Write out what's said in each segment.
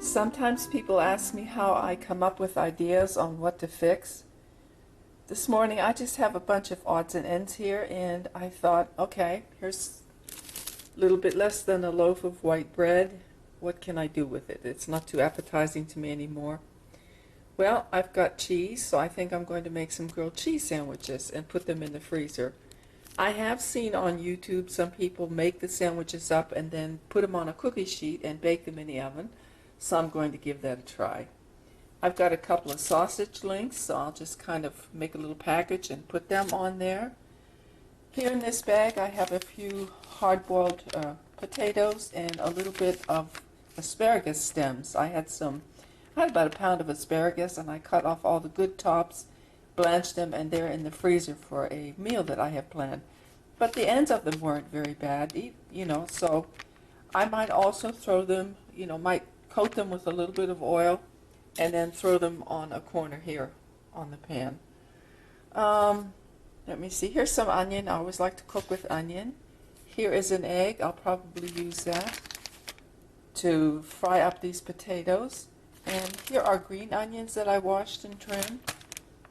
Sometimes people ask me how I come up with ideas on what to fix. This morning I just have a bunch of odds and ends here, and I thought, okay, here's a little bit less than a loaf of white bread. What can I do with it? It's not too appetizing to me anymore. Well, I've got cheese, so I think I'm going to make some grilled cheese sandwiches and put them in the freezer. I have seen on YouTube some people make the sandwiches up and then put them on a cookie sheet and bake them in the oven, so I'm going to give that a try. I've got a couple of sausage links, so I'll just kind of make a little package and put them on there. Here in this bag I have a few hard-boiled potatoes and a little bit of asparagus stems. I had about a pound of asparagus, and I cut off all the good tops, blanched them, and they're in the freezer for a meal that I have planned. But the ends of them weren't very bad, so I might also throw them, might coat them with a little bit of oil and then throw them on a corner here on the pan. Let me see. Here's some onion. I always like to cook with onion. Here is an egg. I'll probably use that to fry up these potatoes. And here are green onions that I washed and trimmed.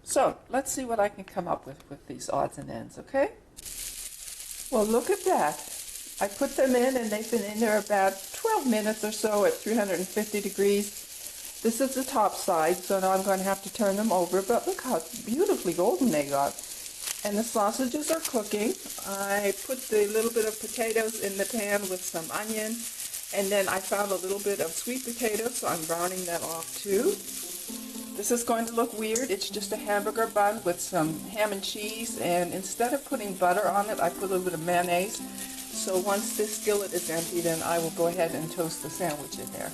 So let's see what I can come up with these odds and ends, okay? Well, look at that. I put them in, and they've been in there about 12 minutes or so at 350 degrees. This is the top side, so now I'm going to have to turn them over, but look how beautifully golden they got. And the sausages are cooking. I put the little bit of potatoes in the pan with some onion, and then I found a little bit of sweet potato, so I'm browning that off too. This is going to look weird. It's just a hamburger bun with some ham and cheese, and instead of putting butter on it, I put a little bit of mayonnaise. So once this skillet is empty, then I will go ahead and toast the sandwich in there.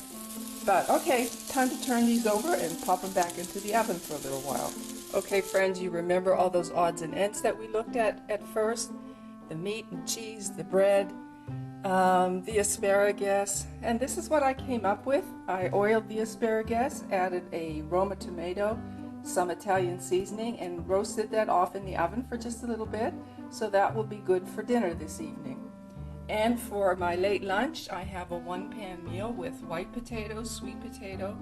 But okay, time to turn these over and pop them back into the oven for a little while. Okay, friends, you remember all those odds and ends that we looked at first? The meat and cheese, the bread, the asparagus, and this is what I came up with. I oiled the asparagus, added a Roma tomato, some Italian seasoning, and roasted that off in the oven for just a little bit, so that will be good for dinner this evening. And for my late lunch, I have a one-pan meal with white potatoes, sweet potato,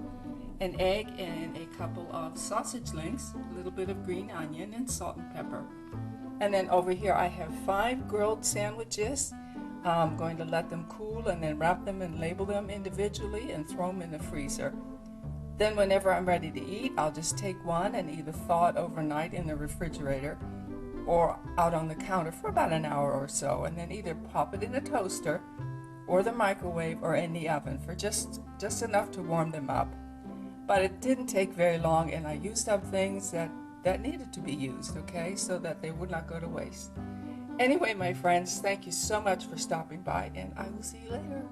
an egg, and a couple of sausage links, a little bit of green onion, and salt and pepper. And then over here I have 5 grilled sandwiches. I'm going to let them cool and then wrap them and label them individually and throw them in the freezer. Then whenever I'm ready to eat, I'll just take one and either thaw it overnight in the refrigerator or out on the counter for about an hour or so, and then either pop it in a toaster or the microwave or in the oven for just enough to warm them up. But it didn't take very long, and I used up things that needed to be used, okay, so that they would not go to waste. Anyway, my friends, thank you so much for stopping by, and I will see you later.